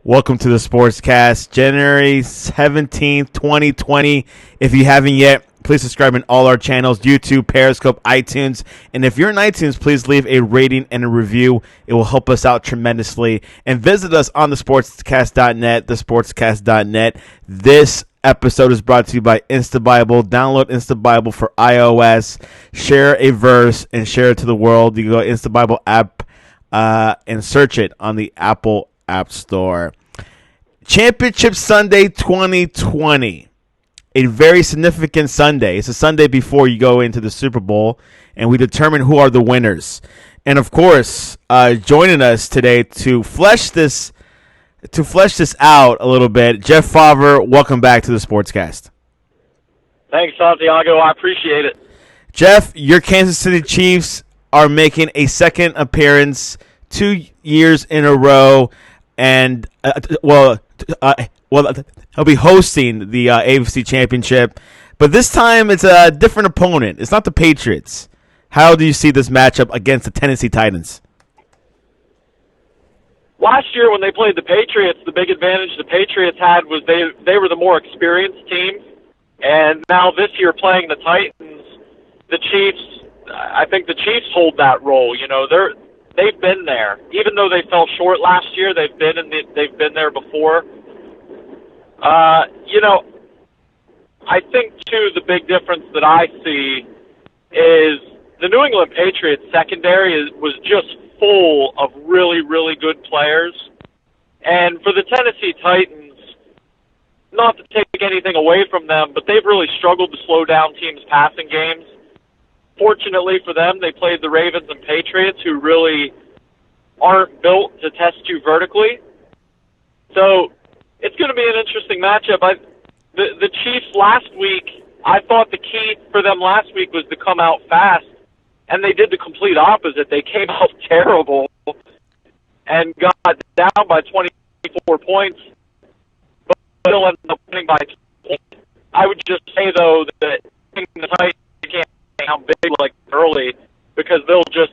Welcome to the Sportscast, January 17th, 2020. If you haven't yet, please subscribe in all our channels, YouTube, Periscope, iTunes. And if you're in iTunes, please leave a rating and a review. It will help us out tremendously. And visit us on thesportscast.net, thesportscast.net. This episode is brought to you by InstaBible. Download InstaBible for iOS. Share a verse and share it to the world. You can go to InstaBible app and search it on the Apple App Store. Championship Sunday 2020. A very significant Sunday. It's a Sunday before you go into the Super Bowl, and we determine who are the winners. And of course, joining us today to flesh this out a little bit, Jeff Fawver. Welcome back to the Sportscast. Thanks, Santiago. I appreciate it. Jeff, your Kansas City Chiefs are making a second appearance 2 years in a row. And, they'll be hosting the AFC Championship. But this time, it's a different opponent. It's not the Patriots. How do you see this matchup against the Tennessee Titans? Last year, when they played the Patriots, the big advantage the Patriots had was they were the more experienced team. And now this year, playing the Titans, the Chiefs, I think the Chiefs hold that role. You know, they've been there. Even though they fell short last year, they've been there before. I think, too, the big difference that I see is the New England Patriots secondary was just full of really, really good players. And for the Tennessee Titans, not to take anything away from them, but they've really struggled to slow down teams' passing games. Fortunately for them, they played the Ravens and Patriots, who really aren't built to test you vertically. So it's going to be an interesting matchup. The Chiefs last week, I thought the key for them last week was to come out fast, and they did the complete opposite. They came out terrible and got down by 24 points, but still ended up winning by 20. I would just say, though, that the Titans can't how big like early, because they'll just,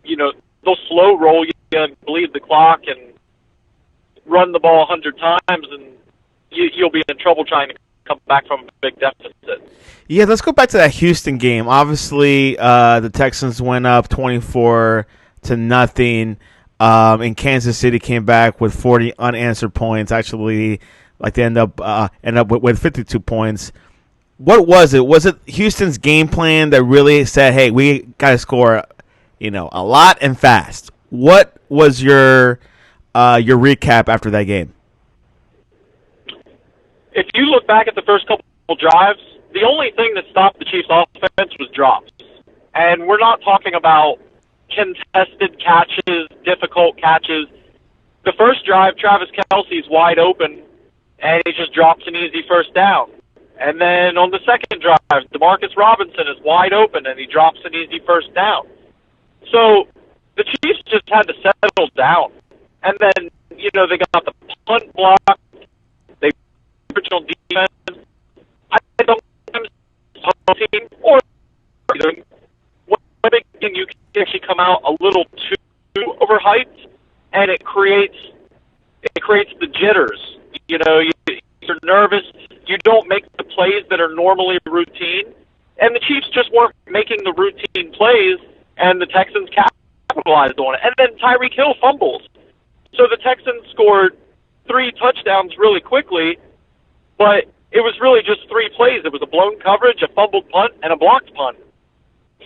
they'll slow roll you and bleed the clock and run the ball 100 times, and you'll be in trouble trying to come back from a big deficit. Yeah, let's go back to that Houston game. Obviously, the Texans went up 24-0, and Kansas City came back with 40 unanswered points. Actually, they end up with 52 points. What was it? Was it Houston's game plan that really said, "Hey, we got to score, a lot and fast"? What was your recap after that game? If you look back at the first couple drives, the only thing that stopped the Chiefs' offense was drops, and we're not talking about contested catches, difficult catches. The first drive, Travis Kelce's wide open, and he just drops an easy first down. And then on the second drive, Demarcus Robinson is wide open, and he drops an easy first down. So the Chiefs just had to settle down. And then, they got the punt block. They original defense. I don't team or either. One big thing, you can actually come out a little too overhyped, and it creates the jitters. You're nervous. You don't make the plays that are normally routine. And the Chiefs just weren't making the routine plays, and the Texans capitalized on it. And then Tyreek Hill fumbles. So the Texans scored 3 touchdowns really quickly, but it was really just 3 plays. It was a blown coverage, a fumbled punt, and a blocked punt.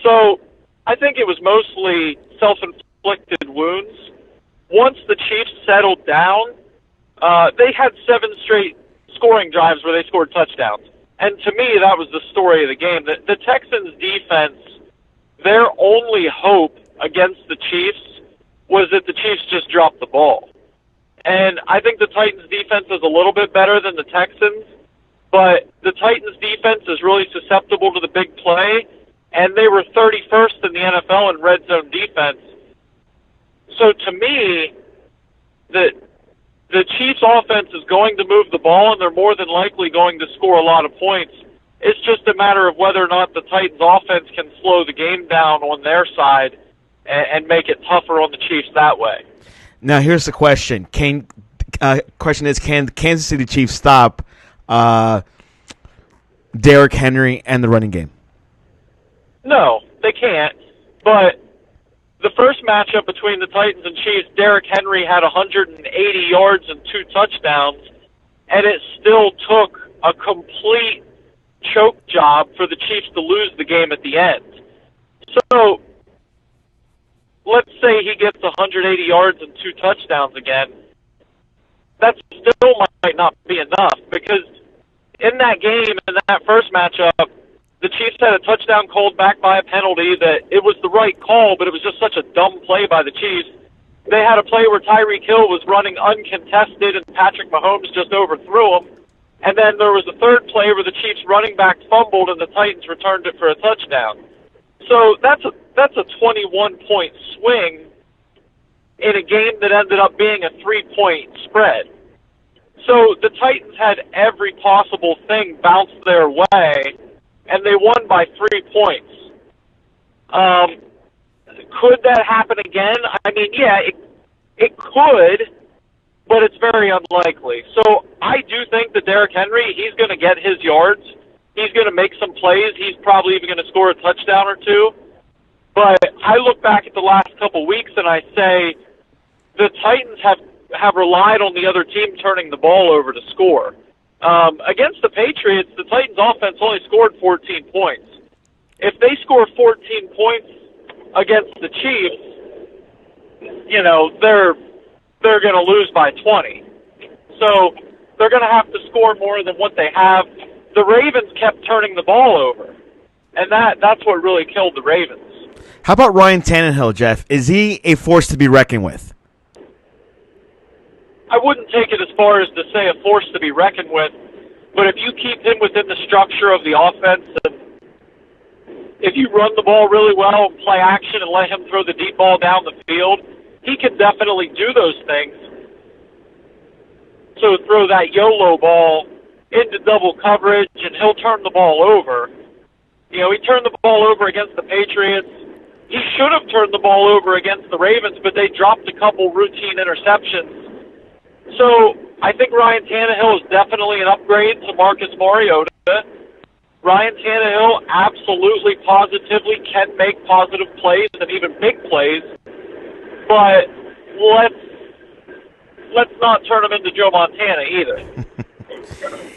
So I think it was mostly self-inflicted wounds. Once the Chiefs settled down, they had 7 straight scoring drives where they scored touchdowns. And to me, that was the story of the game. The Texans' defense, their only hope against the Chiefs was that the Chiefs just dropped the ball. And I think the Titans' defense is a little bit better than the Texans, but the Titans' defense is really susceptible to the big play, and they were 31st in the NFL in red zone defense. So to me, the Chiefs' offense is going to move the ball, and they're more than likely going to score a lot of points. It's just a matter of whether or not the Titans' offense can slow the game down on their side and make it tougher on the Chiefs that way. Now, here's the question. Can question is, can the Kansas City Chiefs stop Derrick Henry and the running game? No, they can't. But the first matchup between the Titans and Chiefs, Derrick Henry had 180 yards and 2 touchdowns, and it still took a complete choke job for the Chiefs to lose the game at the end. So let's say he gets 180 yards and 2 touchdowns again. That still might not be enough, because in that game, in that first matchup, the Chiefs had a touchdown called back by a penalty that it was the right call, but it was just such a dumb play by the Chiefs. They had a play where Tyreek Hill was running uncontested and Patrick Mahomes just overthrew him. And then there was a third play where the Chiefs running back fumbled and the Titans returned it for a touchdown. So that's a 21-point swing in a game that ended up being a 3-point spread. So the Titans had every possible thing bounce their way, and they won by 3 points. Could that happen again? I mean, yeah, it could, but it's very unlikely. So I do think that Derrick Henry, he's going to get his yards. He's going to make some plays. He's probably even going to score a touchdown or two. But I look back at the last couple weeks and I say the Titans have relied on the other team turning the ball over to score. Against the Patriots, the Titans' offense only scored 14 points. If they score 14 points against the Chiefs, you know, they're going to lose by 20. So they're going to have to score more than what they have. The Ravens kept turning the ball over, and that's what really killed the Ravens. How about Ryan Tannehill, Jeff? Is he a force to be reckoned with? I wouldn't take it as far as to say a force to be reckoned with, but if you keep him within the structure of the offense, and if you run the ball really well and play action and let him throw the deep ball down the field, he can definitely do those things. So throw that YOLO ball into double coverage, and he'll turn the ball over. You know, he turned the ball over against the Patriots. He should have turned the ball over against the Ravens, but they dropped a couple routine interceptions. So I think Ryan Tannehill is definitely an upgrade to Marcus Mariota. Ryan Tannehill absolutely, positively can make positive plays and even big plays, but let's not turn him into Joe Montana either.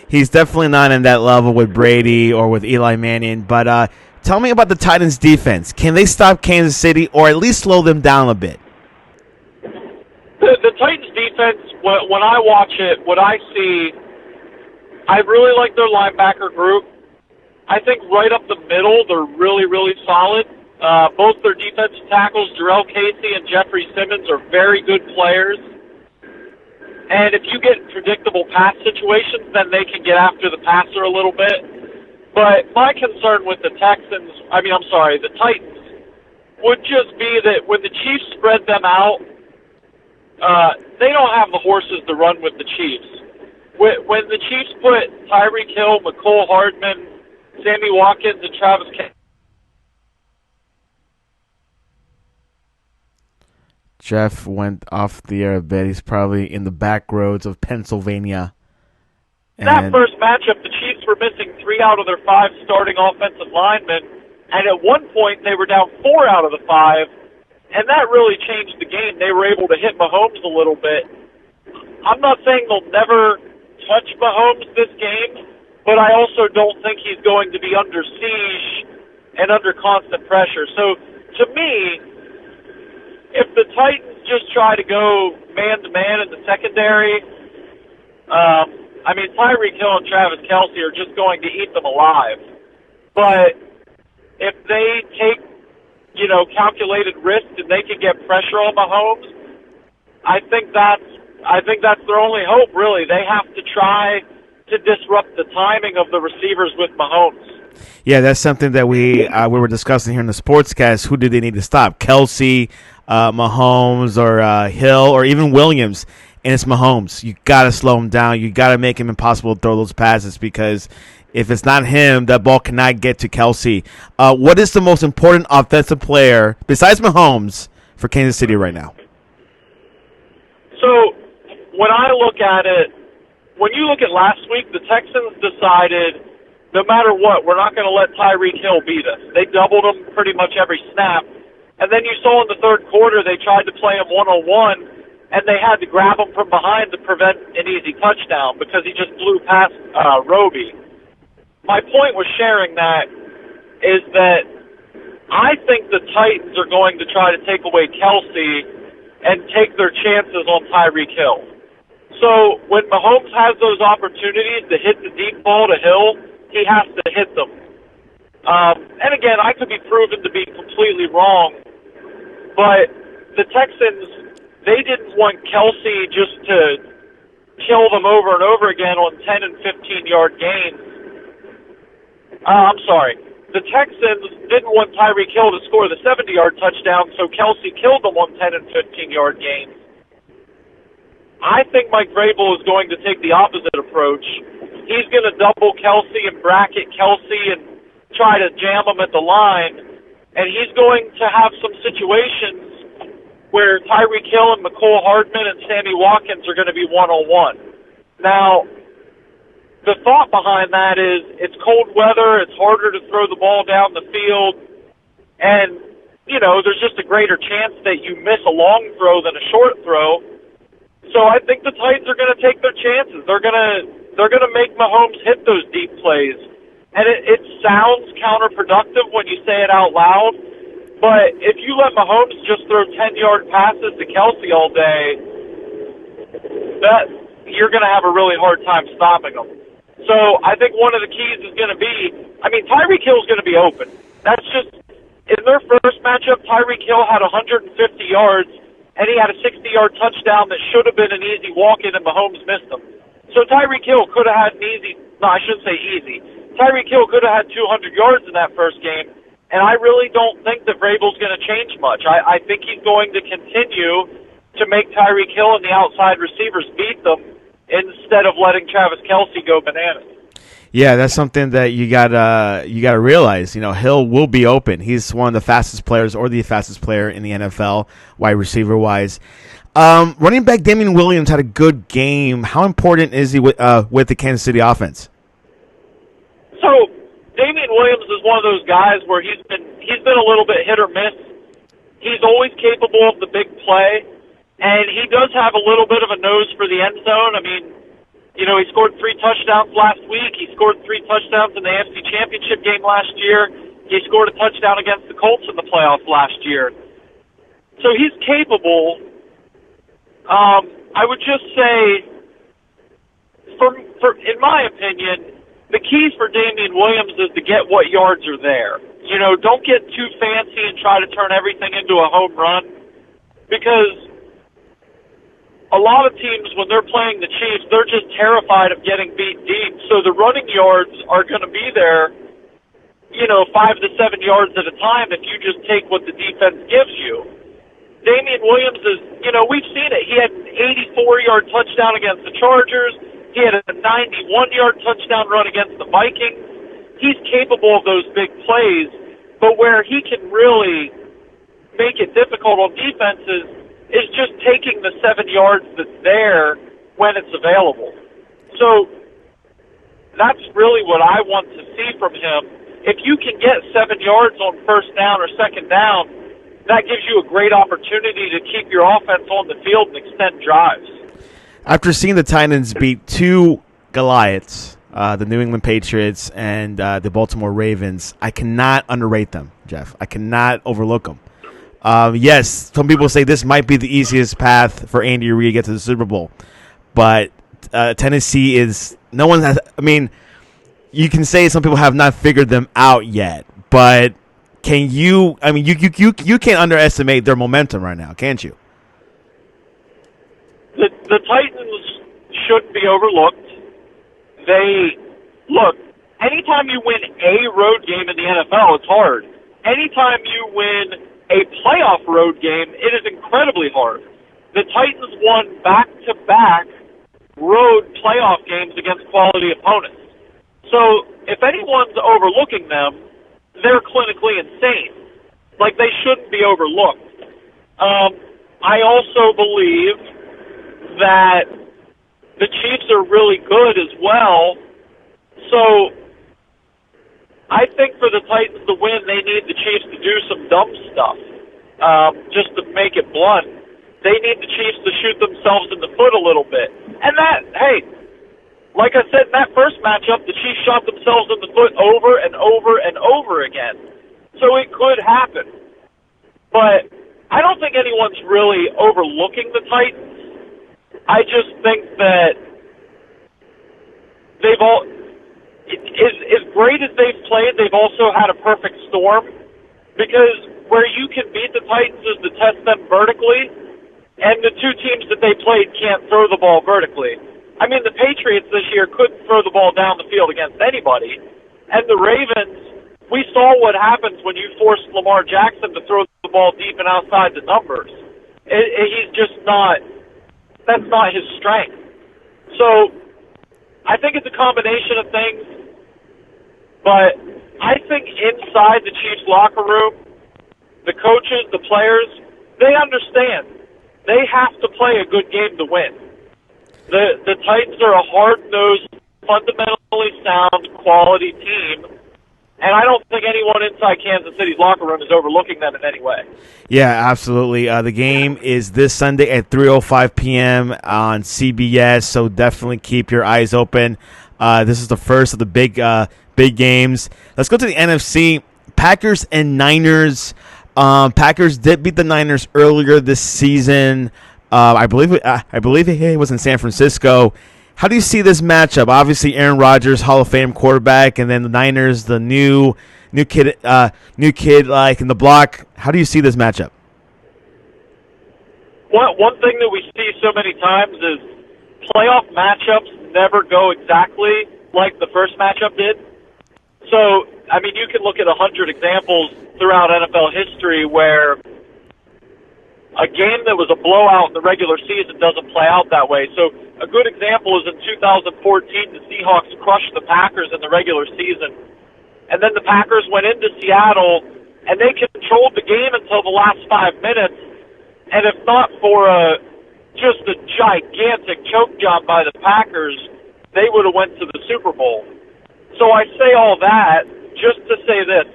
He's definitely not in that level with Brady or with Eli Manning, but tell me about the Titans' defense. Can they stop Kansas City or at least slow them down a bit? The Titans' defense, when I watch it, what I see, I really like their linebacker group. I think right up the middle, they're really, really solid. Both their defensive tackles, Jarrell Casey and Jeffrey Simmons, are very good players. And if you get predictable pass situations, then they can get after the passer a little bit. But my concern with the Titans, would just be that when the Chiefs spread them out, they don't have the horses to run with the Chiefs. When the Chiefs put Tyreek Hill, McCole Hardman, Sammy Watkins, and Travis Kelce. Jeff went off the air a bit. He's probably in the back roads of Pennsylvania. That first matchup, the Chiefs were missing 3 out of their 5 starting offensive linemen, and at one point they were down 4 out of the 5, and that really changed the game. They were able to hit Mahomes a little bit. I'm not saying they'll never touch Mahomes this game, but I also don't think he's going to be under siege and under constant pressure. So, to me, if the Titans just try to go man-to-man in the secondary, Tyreek Hill and Travis Kelce are just going to eat them alive. But if they take, calculated risk and they can get pressure on Mahomes, I think that's their only hope, really. They have to try to disrupt the timing of the receivers with Mahomes. Yeah, that's something that we were discussing here in the Sportscast. Who do they need to stop? Kelce, Mahomes, or Hill, or even Williams? And it's Mahomes. You got to slow him down. You got to make him impossible to throw those passes, because if it's not him, that ball cannot get to Kelce. What is the most important offensive player, besides Mahomes, for Kansas City right now? So when I look at it, when you look at last week, the Texans decided no matter what, we're not going to let Tyreek Hill beat us. They doubled him pretty much every snap. And then you saw in the third quarter they tried to play him one-on-one, and they had to grab him from behind to prevent an easy touchdown because he just blew past Roby. My point with sharing that is that I think the Titans are going to try to take away Kelsey and take their chances on Tyreek Hill. So when Mahomes has those opportunities to hit the deep ball to Hill, he has to hit them. And again, I could be proven to be completely wrong, but the Texans, they didn't want Kelsey just to kill them over and over again on 10 and 15-yard gains. I'm sorry. The Texans didn't want Tyreek Hill to score the 70-yard touchdown, so Kelsey killed them on 10 and 15-yard gains. I think Mike Vrabel is going to take the opposite approach. He's going to double Kelsey and bracket Kelsey and try to jam him at the line, and he's going to have some situations where Tyreek Hill and McCole Hardman and Sammy Watkins are going to be one-on-one. Now, the thought behind that is it's cold weather, it's harder to throw the ball down the field, and, you know, there's just a greater chance that you miss a long throw than a short throw. So I think the Titans are going to take their chances. They're going to make Mahomes hit those deep plays. And it sounds counterproductive when you say it out loud, but if you let Mahomes just throw 10-yard passes to Kelsey all day, that you're going to have a really hard time stopping them. So I think one of the keys is going to be, Tyreek Hill is going to be open. That's just, in their first matchup, Tyreek Hill had 150 yards, and he had a 60-yard touchdown that should have been an easy walk-in, and Mahomes missed him. So Tyreek Hill could have had an easy, no, I shouldn't say easy. Tyreek Hill could have had 200 yards in that first game, and I really don't think that Vrabel's going to change much. I think he's going to continue to make Tyreek Hill and the outside receivers beat them instead of letting Travis Kelce go bananas. Yeah, that's something that you gotta realize. You know, Hill will be open. He's one of the fastest players, or the fastest player in the NFL, wide receiver wise. Running back Damian Williams had a good game. How important is he with the Kansas City offense? So Damian Williams is one of those guys where he's been a little bit hit or miss. He's always capable of the big play, and he does have a little bit of a nose for the end zone. I mean, you know, he scored 3 touchdowns last week. He scored 3 touchdowns in the AFC Championship game last year. He scored a touchdown against the Colts in the playoffs last year. So he's capable. I would just say, in my opinion, the keys for Damian Williams is to get what yards are there. You know, don't get too fancy and try to turn everything into a home run, because a lot of teams, when they're playing the Chiefs, they're just terrified of getting beat deep. So the running yards are going to be there, 5 to 7 yards at a time if you just take what the defense gives you. Damian Williams is, we've seen it. He had an 84-yard touchdown against the Chargers. He had a 91-yard touchdown run against the Vikings. He's capable of those big plays, but where he can really make it difficult on defenses is just taking the 7 yards that's there when it's available. So that's really what I want to see from him. If you can get 7 yards on first down or second down, that gives you a great opportunity to keep your offense on the field and extend drives. After seeing the Titans beat 2 Goliaths, the New England Patriots and the Baltimore Ravens, I cannot underrate them, Jeff. I cannot overlook them. Yes, some people say this might be the easiest path for Andy Reid to get to the Super Bowl, but Tennessee is no one has. I mean, you can say some people have not figured them out yet, but can you? I mean, you can't underestimate their momentum right now, can't you? The Titans shouldn't be overlooked. Anytime you win a road game in the NFL, it's hard. Anytime you win a playoff road game, it is incredibly hard. The Titans won back-to-back road playoff games against quality opponents. So if anyone's overlooking them, they're clinically insane. Like, they shouldn't be overlooked. I also believe that the Chiefs are really good as well. So I think for the Titans to win, they need the Chiefs to do some dumb stuff. Just to make it blunt, they need the Chiefs to shoot themselves in the foot a little bit. And that, hey, like I said, in that first matchup, the Chiefs shot themselves in the foot over and over and over again. So it could happen. But I don't think anyone's really overlooking the Titans. I just think that they've all, as great as they've played, they've also had a perfect storm, because where you can beat the Titans is to test them vertically, and the two teams that they played can't throw the ball vertically. I mean, the Patriots this year couldn't throw the ball down the field against anybody, and the Ravens, we saw what happens when you force Lamar Jackson to throw the ball deep and outside the numbers. He's just not, that's not his strength. So I think it's a combination of things, but I think inside the Chiefs locker room, the coaches, the players, they understand. They have to play a good game to win. The Titans are a hard-nosed, fundamentally sound, quality team, and I don't think anyone inside Kansas City's locker room is overlooking them in any way. Yeah, absolutely. The game is this Sunday at 3:05 p.m. on CBS, so definitely keep your eyes open. This is the first of the big games. Let's go to the NFC. Packers and Niners. Packers did beat the Niners earlier this season. I believe it was in San Francisco. How do you see this matchup? Obviously, Aaron Rodgers, Hall of Fame quarterback, and then the Niners, the new kid like in the block. How do you see this matchup? One thing that we see so many times is playoff matchups never go exactly like the first matchup did. So, I mean, you can look at 100 examples throughout NFL history where a game that was a blowout in the regular season doesn't play out that way. So a good example is in 2014, the Seahawks crushed the Packers in the regular season. And then the Packers went into Seattle, and they controlled the game until the last 5 minutes. And if not for just a gigantic choke job by the Packers, they would have went to the Super Bowl. So I say all that just to say this.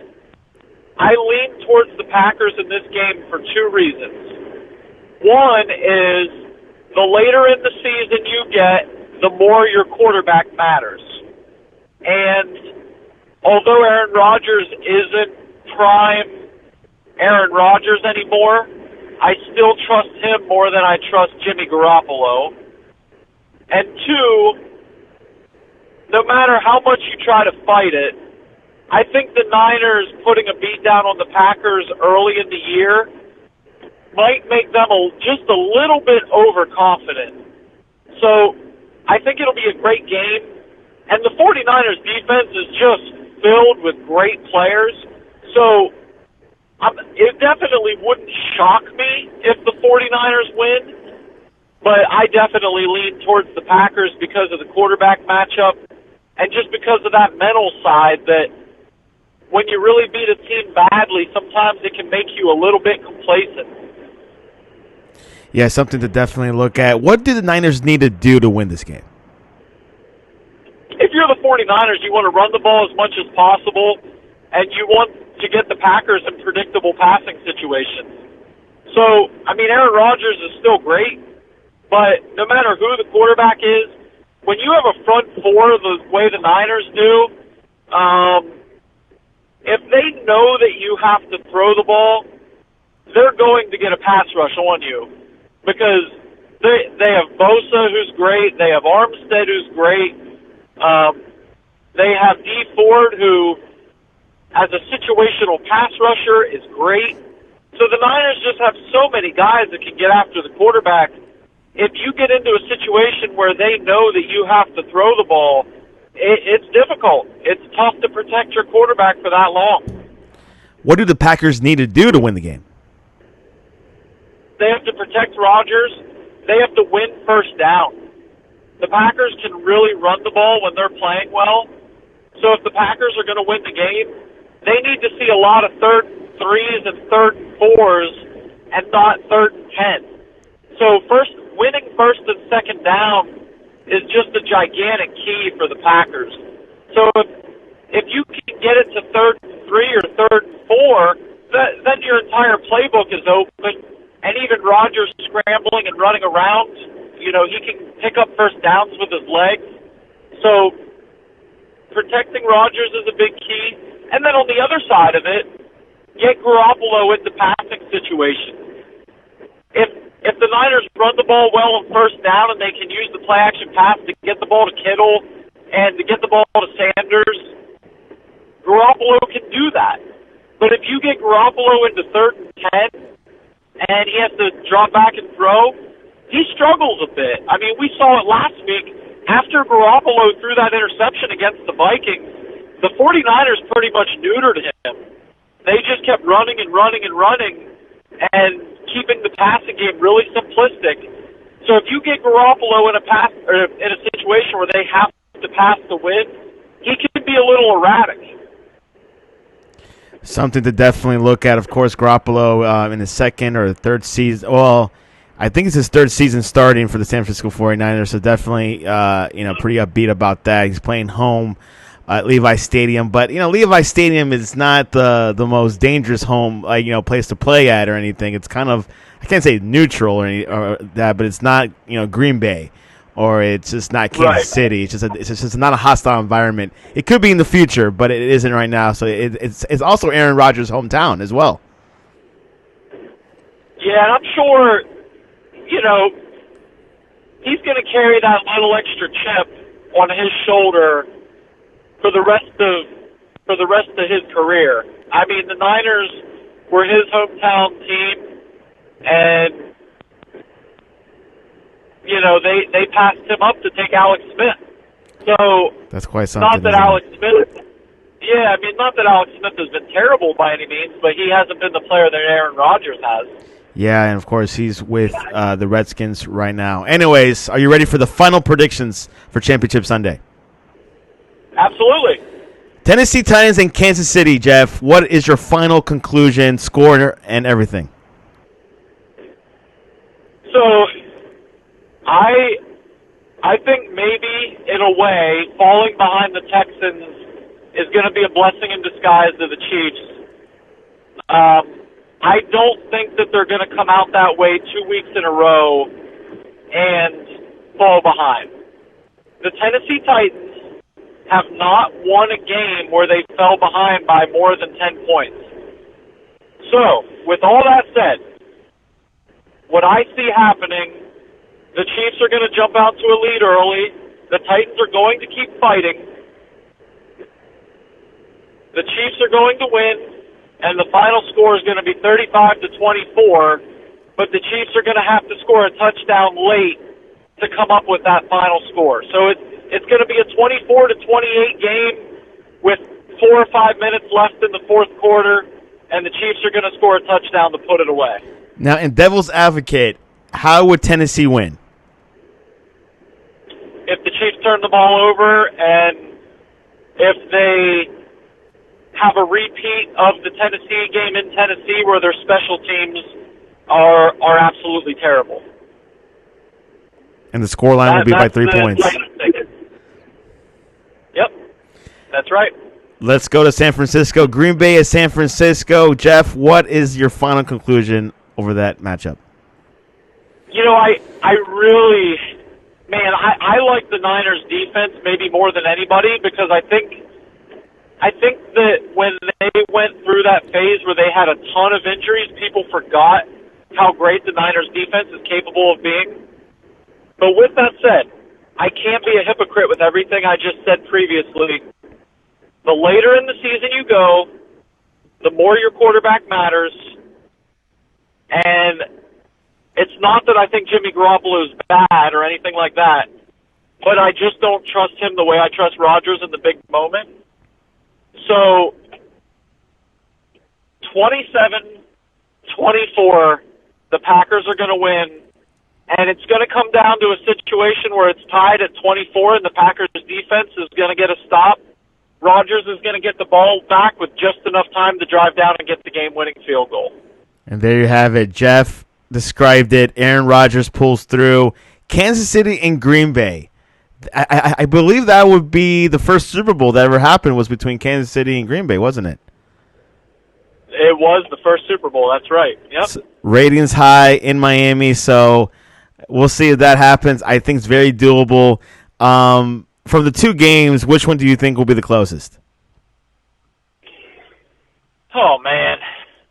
I lean towards the Packers in this game for two reasons. One is the later in the season you get, the more your quarterback matters. And although Aaron Rodgers isn't prime Aaron Rodgers anymore, I still trust him more than I trust Jimmy Garoppolo. And two, no matter how much you try to fight it, I think the Niners putting a beat down on the Packers early in the year might make them just a little bit overconfident. So I think it'll be a great game. And the 49ers defense is just filled with great players. So it definitely wouldn't shock me if the 49ers win. But I definitely lean towards the Packers because of the quarterback matchup and just because of that mental side that when you really beat a team badly, sometimes it can make you a little bit complacent. Yeah, something to definitely look at. What do the Niners need to do to win this game? If you're the 49ers, you want to run the ball as much as possible, and you want to get the Packers in predictable passing situations. So, I mean, Aaron Rodgers is still great, but no matter who the quarterback is, when you have a front four the way the Niners do, if they know that you have to throw the ball, they're going to get a pass rush on you. Because they have Bosa, who's great. They have Armstead, who's great. They have Dee Ford, who, as a situational pass rusher, is great. So the Niners just have so many guys that can get after the quarterback. If you get into a situation where they know that you have to throw the ball, it's difficult. It's tough to protect your quarterback for that long. What do the Packers need to do to win the game? They have to protect Rodgers. They have to win first down. The Packers can really run the ball when they're playing well. So if the Packers are going to win the game, they need to see a lot of 3rd and 3s and 3rd and 4s and not 3rd and 10. So winning first and second down is just a gigantic key for the Packers. So if you can get it to 3rd and 3 or 3rd and 4, then your entire playbook is open. And even Rodgers scrambling and running around, he can pick up first downs with his legs. So protecting Rodgers is a big key. And then on the other side of it, get Garoppolo into passing situations. If the Niners run the ball well on first down and they can use the play-action pass to get the ball to Kittle and to get the ball to Sanders, Garoppolo can do that. But if you get Garoppolo into 3rd and 10 and he has to drop back and throw, he struggles a bit. I mean, we saw it last week. After Garoppolo threw that interception against the Vikings, the 49ers pretty much neutered him. They just kept running and running and running and keeping the passing game really simplistic. So if you get Garoppolo in a situation where they have to pass to win, he can be a little erratic. Something to definitely look at. Of course, Garoppolo in his 2nd or 3rd season. Well, I think it's his 3rd season starting for the San Francisco 49ers, so definitely pretty upbeat about that. He's playing home at Levi Stadium, but Levi Stadium is not the most dangerous home place to play at or anything. It's kind of, I can't say neutral or that, but it's not Green Bay, or it's just not Kansas City. It's just not a hostile environment. It could be in the future, but it isn't right now. So it's also Aaron Rodgers' hometown as well. Yeah, and I'm sure he's going to carry that little extra chip on his shoulder for the rest of his career. I mean, the Niners were his hometown team, and they passed him up to take Alex Smith. So that's quite something. Not that Alex Smith has been terrible by any means, but he hasn't been the player that Aaron Rodgers has. Yeah, and of course he's with the Redskins right now. Anyways, are you ready for the final predictions for Championship Sunday? Absolutely. Tennessee Titans and Kansas City, Jeff. What is your final conclusion, score, and everything? So, I think maybe, in a way, falling behind the Texans is going to be a blessing in disguise to the Chiefs. I don't think that they're going to come out that way 2 weeks in a row and fall behind. The Tennessee Titans have not won a game where they fell behind by more than 10 points. So, with all that said, what I see happening, the Chiefs are going to jump out to a lead early. The Titans are going to keep fighting. The Chiefs are going to win, and the final score is going to be 35-24, but the Chiefs are going to have to score a touchdown late to come up with that final score. So it's going to be a 24-28 game with 4 or 5 minutes left in the fourth quarter, and the Chiefs are going to score a touchdown to put it away. Now, in devil's advocate, how would Tennessee win? If the Chiefs turn the ball over and if they have a repeat of the Tennessee game in Tennessee where their special teams are absolutely terrible. And the scoreline will be by 3 points. Yep, that's right. Let's go to San Francisco. Green Bay is San Francisco. Jeff, what is your final conclusion over that matchup? I really, I like the Niners defense maybe more than anybody because I think that when they went through that phase where they had a ton of injuries, people forgot how great the Niners defense is capable of being. But with that said, I can't be a hypocrite with everything I just said previously. The later in the season you go, the more your quarterback matters. And it's not that I think Jimmy Garoppolo is bad or anything like that, but I just don't trust him the way I trust Rodgers in the big moment. So, 27-24, the Packers are going to win. And it's going to come down to a situation where it's tied at 24 and the Packers' defense is going to get a stop. Rodgers is going to get the ball back with just enough time to drive down and get the game-winning field goal. And there you have it. Jeff described it. Aaron Rodgers pulls through. Kansas City and Green Bay. I believe that would be the first Super Bowl that ever happened was between Kansas City and Green Bay, wasn't it? It was the first Super Bowl. That's right. Yep. Ratings high in Miami, so we'll see if that happens. I think it's very doable. From the two games, which one do you think will be the closest? Oh, man.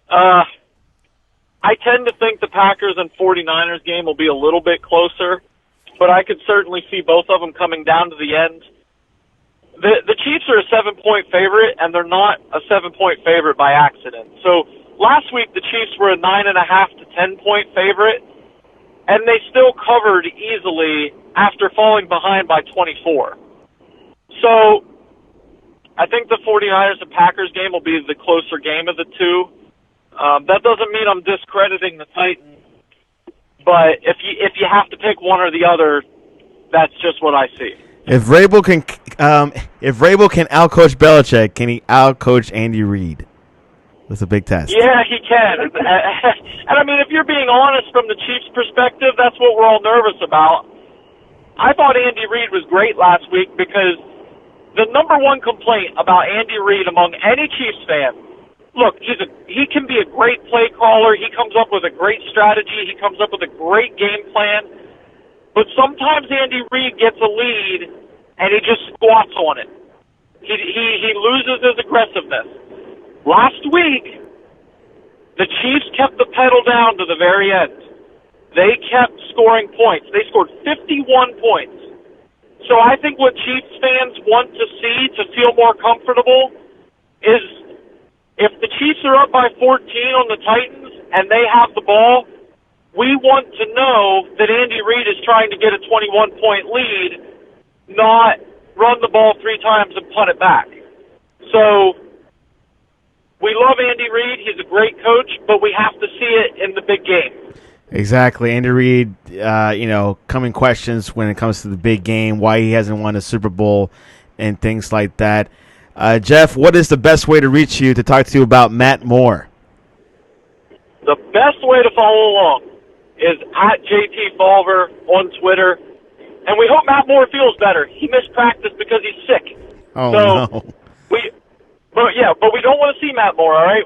I tend to think the Packers and 49ers game will be a little bit closer, but I could certainly see both of them coming down to the end. The Chiefs are a 7-point favorite, and they're not a 7-point favorite by accident. So last week the Chiefs were a 9.5 to 10-point favorite, and they still covered easily after falling behind by 24. So I think the 49ers and Packers game will be the closer game of the two. That doesn't mean I'm discrediting the Titans, but if you have to pick one or the other, that's just what I see. If Vrabel can outcoach Belichick, can he outcoach Andy Reid? That's a big test. Yeah, he can. And I mean, if you're being honest from the Chiefs' perspective, that's what we're all nervous about. I thought Andy Reid was great last week because the number one complaint about Andy Reid among any Chiefs fan, look, he can be a great play caller. He comes up with a great strategy. He comes up with a great game plan. But sometimes Andy Reid gets a lead, and he just squats on it. He loses his aggressiveness. Last week, the Chiefs kept the pedal down to the very end. They kept scoring points. They scored 51 points. So I think what Chiefs fans want to see to feel more comfortable is if the Chiefs are up by 14 on the Titans and they have the ball, we want to know that Andy Reid is trying to get a 21-point lead, not run the ball 3 times and punt it back. So we love Andy Reid. He's a great coach, but we have to see it in the big game. Exactly. Andy Reid, coming questions when it comes to the big game, why he hasn't won a Super Bowl and things like that. Jeff, what is the best way to reach you to talk to you about Matt Moore? The best way to follow along is at JT Fawver on Twitter. And we hope Matt Moore feels better. He missed practice because he's sick. Oh, no. But we don't want to see Matt Moore, all right?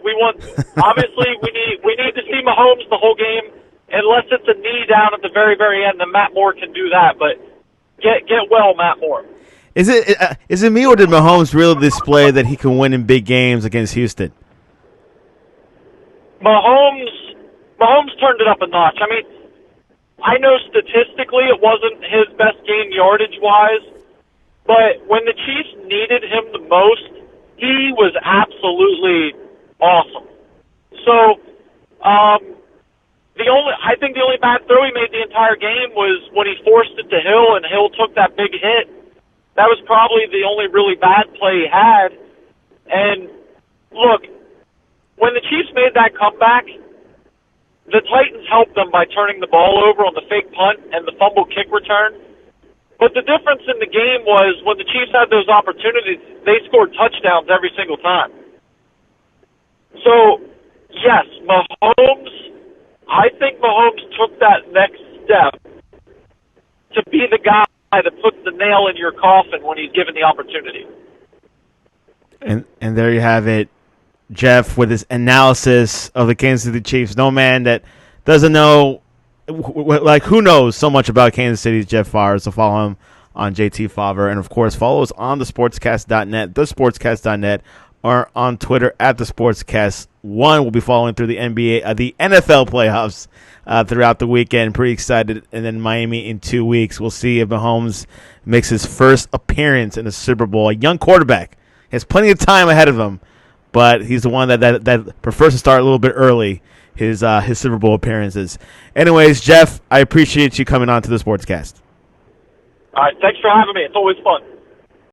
Obviously, we need to see Mahomes the whole game, unless it's a knee down at the very, very end, then Matt Moore can do that. But get well, Matt Moore. Is it me, or did Mahomes really display that he can win in big games against Houston? Mahomes turned it up a notch. I mean, I know statistically it wasn't his best game yardage-wise, but when the Chiefs needed him the most, he was absolutely awesome. So, I think the only bad throw he made the entire game was when he forced it to Hill, and Hill took that big hit. That was probably the only really bad play he had. And, look, when the Chiefs made that comeback, the Titans helped them by turning the ball over on the fake punt and the fumble kick return. But the difference in the game was when the Chiefs had those opportunities, they scored touchdowns every single time. So, yes, I think Mahomes took that next step to be the guy that puts the nail in your coffin when he's given the opportunity. And there you have it, Jeff, with his analysis of the Kansas City Chiefs. No man that doesn't know, who knows so much about Kansas City's Jeff Fawver. So follow him on JT Fawver. And, of course, follow us on thesportscast.net, thesportscast.net, or on Twitter at thesportscast1. We'll be following through the the NFL playoffs throughout the weekend. Pretty excited. And then Miami in 2 weeks. We'll see if Mahomes makes his first appearance in the Super Bowl. A young quarterback. He has plenty of time ahead of him, but he's the one that prefers to start a little bit early, his Super Bowl appearances. Anyways, Jeff, I appreciate you coming on to the Sportscast. All right, thanks for having me. It's always fun.